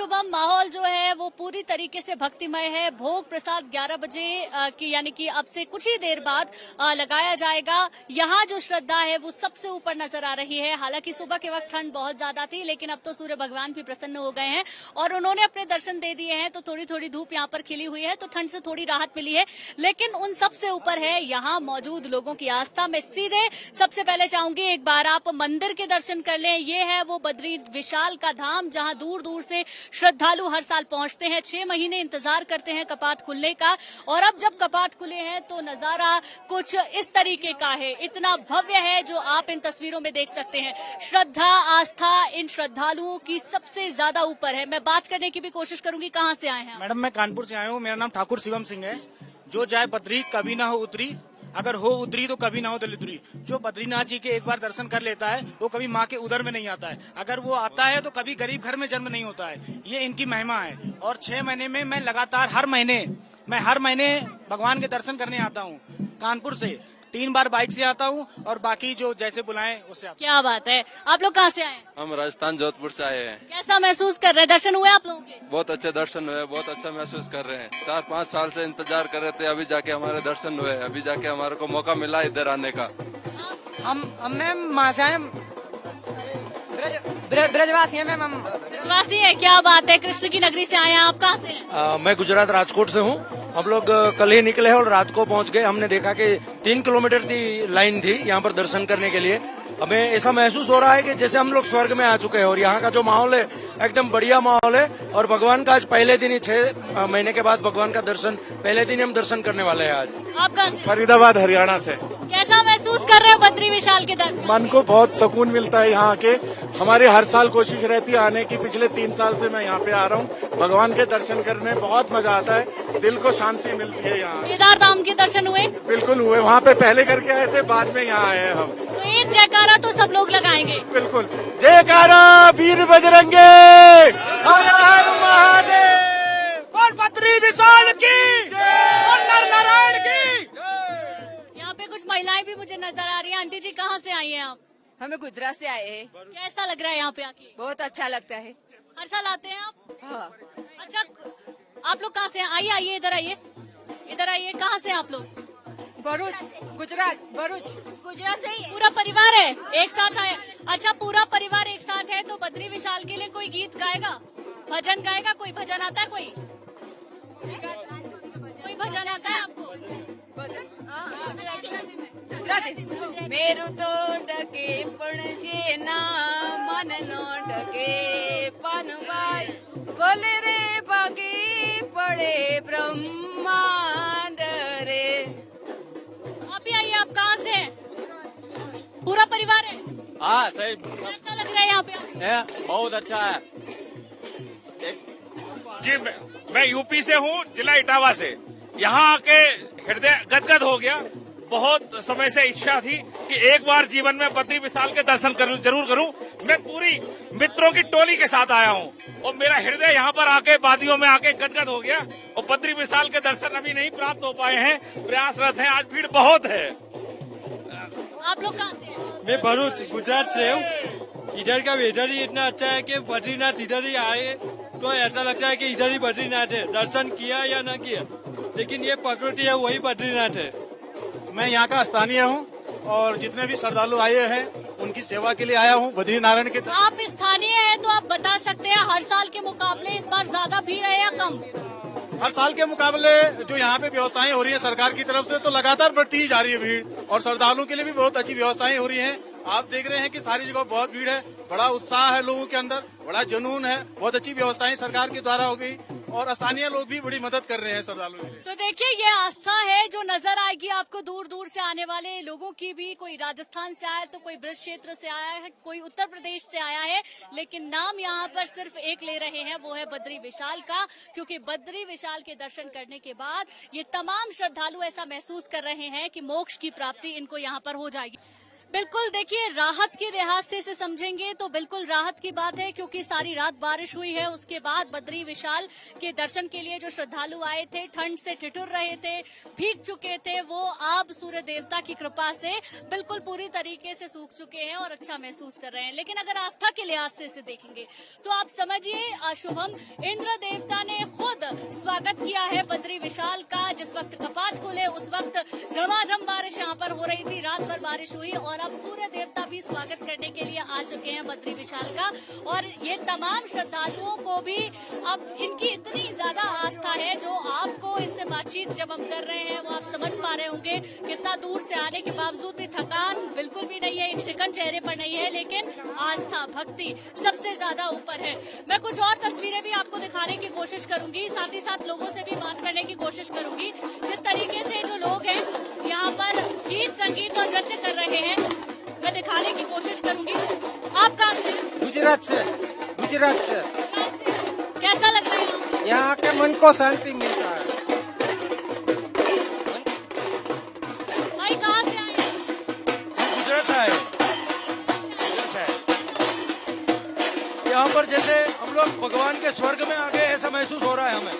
शुभम, माहौल जो है वो पूरी तरीके से भक्तिमय है। भोग प्रसाद 11 बजे की यानी कि अब से कुछ ही देर बाद लगाया जाएगा। यहाँ जो श्रद्धा है वो सबसे ऊपर नजर आ रही है। हालांकि सुबह के वक्त ठंड बहुत ज्यादा थी, लेकिन अब तो सूर्य भगवान भी प्रसन्न हो गए हैं और उन्होंने अपने दर्शन दे दिए हैं। तो थोड़ी थोड़ी धूप यहाँ पर खिली हुई है, तो ठंड से थोड़ी राहत मिली है। लेकिन उन सबसे ऊपर है यहाँ मौजूद लोगों की आस्था। मैं सीधे सबसे पहले चाहूंगी एक बार आप मंदिर के दर्शन कर लें। ये है वो बद्री विशाल का धाम, जहाँ दूर दूर से श्रद्धालु हर साल पहुंचते हैं। 6 महीने इंतजार करते हैं कपाट खुलने का, और अब जब कपाट खुले हैं तो नजारा कुछ इस तरीके का है। इतना भव्य है जो आप इन तस्वीरों में देख सकते हैं। श्रद्धा, आस्था इन श्रद्धालुओं की सबसे ज्यादा ऊपर है। मैं बात करने की भी कोशिश करूंगी। कहाँ से आए हैं मैडम? मैं कानपुर से आया हूँ। मेरा नाम ठाकुर शिवम सिंह है। जो जाए बद्री कभी ना हो उतरी, अगर हो उतरी तो कभी ना हो दलितरी। जो बद्रीनाथ जी के एक बार दर्शन कर लेता है वो कभी माँ के उदर में नहीं आता है। अगर वो आता है तो कभी गरीब घर में जन्म नहीं होता है। ये इनकी महिमा है। और 6 महीने में मैं लगातार हर महीने भगवान के दर्शन करने आता हूँ। कानपुर से 3 बार बाइक से आता हूँ और बाकी जो जैसे बुलाएं उससे आता हूँ। क्या बात है। आप लोग कहाँ से आए हैं? हम राजस्थान जोधपुर से आए हैं। कैसा महसूस कर रहे हैं? दर्शन हुए आप लोगों के? बहुत अच्छे दर्शन हुए, बहुत अच्छा महसूस कर रहे हैं। 4-5 साल से इंतजार कर रहे थे, अभी जाके हमारे दर्शन हुए, अभी जाके हमारे को मौका मिला इधर आने का। हम माँ से ब्रजवासी हैं। मैम ब्रजवासी है, क्या बात है। कृष्ण की नगरी से आए हैं। आप कहाँ से हैं? मैं गुजरात राजकोट से हूँ। हम लोग कल ही निकले हैं और रात को पहुंच गए। हमने देखा कि 3 किलोमीटर की लाइन थी यहाँ पर दर्शन करने के लिए। हमें ऐसा महसूस हो रहा है कि जैसे हम लोग स्वर्ग में आ चुके हैं। और यहाँ का जो माहौल है एकदम बढ़िया माहौल है। और भगवान का आज पहले दिन ही 6 महीने के बाद भगवान का दर्शन पहले दिन ही हम दर्शन करने वाले हैं आज। आपका फरीदाबाद हरियाणा से। कैसा महसूस कर रहे हो बद्री विशाल के दर्शन? मन को बहुत सुकून मिलता है यहाँ आके। हमारी हर साल कोशिश रहती है आने की। पिछले 3 साल से मैं यहाँ पे आ रहा हूँ। भगवान के दर्शन करने बहुत मजा आता है, दिल को शांति मिलती है यहाँ। केदार धाम के दर्शन हुए? बिल्कुल हुए। वहाँ पे पहले करके आए थे, बाद में यहाँ आए हैं हम। तो एक जयकारा तो सब लोग लगाएंगे। बिल्कुल। जयकारा वीर बजरंगे, हर हर महादेव, और बद्री विशाल की, और नर नारायण की। यहाँ पे कुछ महिलाएं भी मुझे नजर आ रही हैं। आंटी जी कहाँ से आई हैं आप? हमें गुजरात से आए हैं। कैसा लग रहा है यहाँ पे आके? बहुत अच्छा लगता है। हर साल आते हैं आप? हाँ। अच्छा, आप लोग कहाँ से हैं? आइए आइए, इधर आइए, इधर आइए। कहाँ से हैं आप लोग? भरूच, गुजरात, भरूच। गुजरात से ही? पूरा परिवार है, एक साथ आए? अच्छा, पूरा परिवार एक साथ है। तो बद्री विशाल के लिए कोई गीत गाएगा, भजन गाएगा? कोई भजन आता है? कोई भजन आता है आपको? मेरू तो डके पणजे ना मन नो डके पानवाई बोले रे बागी पड़े ब्रह्मांड रे। आप भी आइए। आप कहाँ से हैं? पूरा परिवार है? हाँ सही। कैसा लग रहा है यहाँ पे? बहुत अच्छा है जी। मैं यूपी से हूँ, जिला इटावा से। यहाँ आके हृदय गदगद हो गया। बहुत समय से इच्छा थी कि एक बार जीवन में बद्री विशाल के दर्शन जरूर करूं। मैं पूरी मित्रों की टोली के साथ आया हूं और मेरा हृदय यहाँ पर आके वादियों में आके गदगद हो गया। और बद्री विशाल के दर्शन अभी नहीं प्राप्त हो पाए हैं, प्रयासरत हैं। आज भीड़ बहुत है। आप लोग कहाँ से हैं? मैं भरूच गुजरात से हूँ। इधर का वेदर ही इतना अच्छा है कि बद्रीनाथ इधर ही आए तो ऐसा लगता है कि इधर ही बद्रीनाथ है। दर्शन किया या न किया, लेकिन ये प्रकृति है, वही बद्रीनाथ है। मैं यहाँ का स्थानीय हूँ और जितने भी श्रद्धालु आए हैं उनकी सेवा के लिए आया हूँ बद्री नारायण के। आप स्थानीय हैं तो आप बता सकते हैं हर साल के मुकाबले इस बार ज्यादा भीड़ है या कम? हर साल के मुकाबले जो यहाँ पे व्यवस्थाएं हो रही है सरकार की तरफ से, तो लगातार बढ़ती ही जा रही है भीड़। और श्रद्धालुओं के लिए भी बहुत अच्छी व्यवस्थाएं हो रही हैं। आप देख रहे हैं कि सारी जगह बहुत भीड़ है, बड़ा उत्साह है लोगों के अंदर, बड़ा जुनून है। बहुत अच्छी व्यवस्थाएं सरकार के द्वारा हो गई और स्थानीय लोग भी बड़ी मदद कर रहे हैं श्रद्धालुओं की। तो देखिए, ये आस्था है जो नजर आएगी आपको दूर दूर से आने वाले लोगों की भी। कोई राजस्थान से आया है तो कोई ब्रज क्षेत्र से आया है, कोई उत्तर प्रदेश से आया है, लेकिन नाम यहाँ पर सिर्फ एक ले रहे हैं, वो है बद्री विशाल का। क्योंकि बद्री विशाल के दर्शन करने के बाद ये तमाम श्रद्धालु ऐसा महसूस कर रहे हैं कि मोक्ष की प्राप्ति इनको यहाँ पर हो जाएगी। बिल्कुल, देखिए राहत के लिहाज से इसे समझेंगे तो बिल्कुल राहत की बात है, क्योंकि सारी रात बारिश हुई है। उसके बाद बद्री विशाल के दर्शन के लिए जो श्रद्धालु आए थे, ठंड से ठिठुर रहे थे, भीग चुके थे, वो अब सूर्य देवता की कृपा से बिल्कुल पूरी तरीके से सूख चुके हैं और अच्छा महसूस कर रहे हैं। लेकिन अगर आस्था के लिहाज से इसे देखेंगे तो आप समझिए शुभम, इंद्र देवता ने खुद स्वागत किया है बद्री विशाल का। जिस वक्त कपाट खुले उस वक्त झमाझम बारिश यहाँ पर हो रही थी, रात भर बारिश हुई और अब सूर्य देवता भी स्वागत करने के लिए आ चुके हैं बद्री विशाल का। और ये तमाम श्रद्धालुओं को भी अब इनकी इतनी ज्यादा आस्था है, जो आपको इनसे बातचीत जब हम कर रहे हैं वो आप समझ पा रहे होंगे, कितना दूर से आने के बावजूद भी थकान बिल्कुल भी नहीं है, एक शिकन चेहरे पर नहीं है, लेकिन आस्था भक्ति सबसे ज्यादा ऊपर है। मैं कुछ और तस्वीरें भी आपको दिखाने की कोशिश करूंगी, साथ ही साथ लोगों से भी बात करने की कोशिश करूंगी। जिस तरीके से जो लोग हैं यहाँ पर गीत संगीत और नृत्य कर रहे हैं, मैं दिखाने की कोशिश करूंगी। आप कहाँ से? गुजरात से। कैसा लगता है यहाँ के मन को शांति मिलता है। भाई कहाँ से आए? गुजरात से आए। यहाँ पर जैसे हम लोग भगवान के स्वर्ग में आ गए ऐसा महसूस हो रहा है हमें।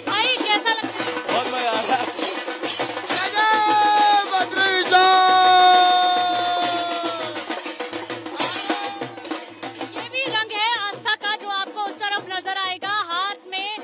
भाई कैसा लगता है? बहुत मजा आ रहा है। ये भी रंग है आस्था का जो आपको उस तरफ नजर आएगा। हाथ में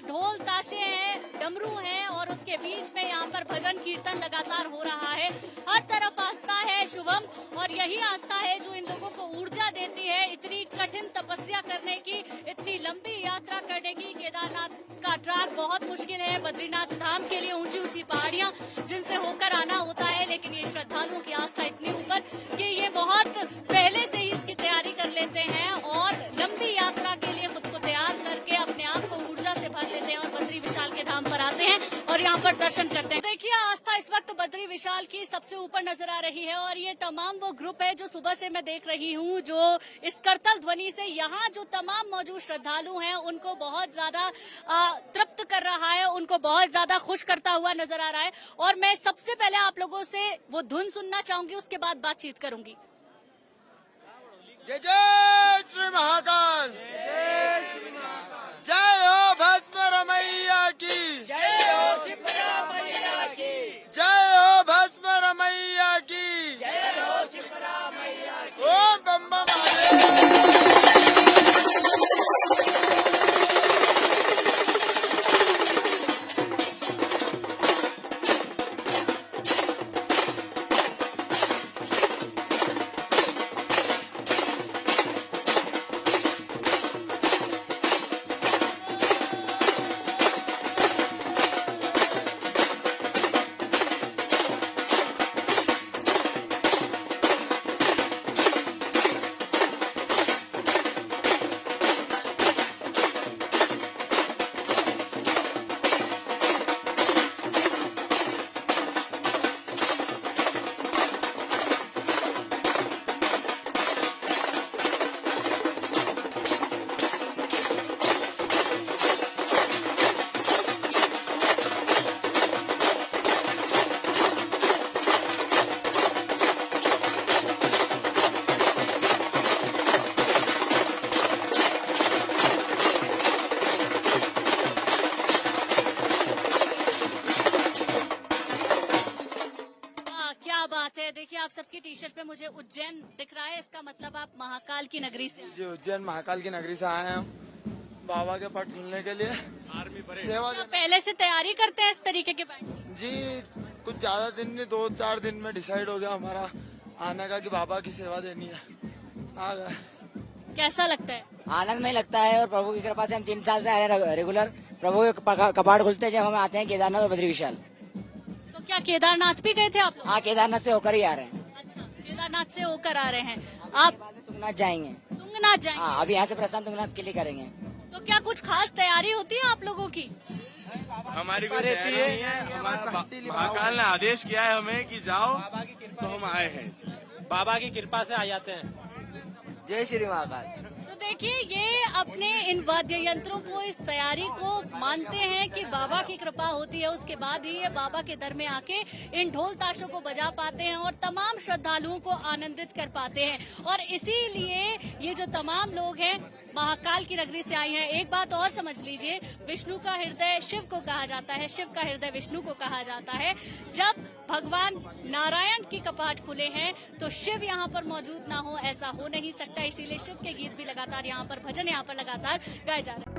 ढोल ताशे हैं, डमरू हैं और उसके बीच में यहाँ पर भजन कीर्तन लगातार हो रहा है। हर तरफ आस्था है शुभम, और यही आस्था है जो इन लोगों को ऊर्जा देती है इतनी कठिन तपस्या करने की, इतनी लंबी यात्रा करने की। केदारनाथ का ट्रैक बहुत मुश्किल है, बद्रीनाथ धाम के लिए ऊंची ऊंची पहाड़ियां जिनसे होकर आना होता है, लेकिन ये श्रद्धालुओं की आस्था इतनी ऊपर कि ये बहुत पहले से ही इसकी तैयारी कर लेते हैं और लंबी यात्रा के लिए खुद को तैयार करके अपने आप को ऊर्जा से भर लेते हैं और बद्री विशाल के धाम पर आते हैं और यहाँ पर दर्शन करते हैं। देखिए आस्था इस वक्त बद्री विशाल की सबसे ऊपर नजर आ रही है और ये तमाम वो ग्रुप है जो सुबह से मैं देख रही हूँ, जो इस करतल ध्वनि से यहाँ जो तमाम मौजूद श्रद्धालु हैं उनको बहुत ज्यादा तृप्त कर रहा है, उनको बहुत ज्यादा खुश करता हुआ नजर आ रहा है। और मैं सबसे पहले आप लोगों से वो धुन सुनना चाहूंगी, उसके बाद बातचीत करूंगी। जय जय श्री महाकाल, जय हो भस्म रमैया की, जय हो शिप्रा मैया की, जय हो भस्म रमैया की, जय हो शिप्रा मैया की। ओम बम बम देखिए आप सबकी टी शर्ट पे मुझे उज्जैन दिख रहा है, इसका मतलब आप महाकाल की नगरी से आए हैं। जी उज्जैन महाकाल की नगरी से आए हैं हम बाबा के पट खुलने के लिए सेवा तो पहले से तैयारी करते हैं इस तरीके के बैंड की? जी कुछ ज्यादा दिन नहीं, 2-4 दिन में डिसाइड हो गया हमारा आने का कि बाबा की सेवा देनी है। आ गए। कैसा लगता है? आनंद में लगता है और प्रभु की कृपा से हम 3 साल से आ रहे हैं रेगुलर। प्रभु के कपाट खुलते हैं जब हम आते हैं केदारनाथ और बद्री विशाल। तो क्या केदारनाथ भी गए थे आप लोग? हाँ केदारनाथ से होकर ही आ रहे हैं। अच्छा, केदारनाथ से होकर आ रहे हैं आप? बाद में तुंगनाथ जाएंगे। तुंगनाथ जाएंगे? हाँ अभी यहाँ से प्रस्थान तुंगनाथ के लिए करेंगे। तो क्या कुछ खास तैयारी होती है आप लोगों की? हमारी कोई तैयारी नहीं है, महाकाल ने आदेश किया है हमें कि जाओ, तो हम आए हैं। बाबा की कृपा से आ जाते हैं। जय श्री महाकाल। तो देखिए ये अपने इन वाद्य यंत्रों को, इस तैयारी को मानते हैं कि बाबा की कृपा होती है, उसके बाद ही ये बाबा के दर में आके इन ढोल ताशों को बजा पाते हैं और तमाम श्रद्धालुओं को आनंदित कर पाते हैं। और इसीलिए ये जो तमाम लोग हैं महाकाल की नगरी से आए हैं। एक बात और समझ लीजिए, विष्णु का हृदय शिव को कहा जाता है, शिव का हृदय विष्णु को कहा जाता है। जब भगवान नारायण की कपाट खुले हैं तो शिव यहाँ पर मौजूद ना हो, ऐसा हो नहीं सकता। इसीलिए शिव के गीत भी लगातार यहाँ पर, भजन यहाँ पर लगातार गाए जा रहे हैं।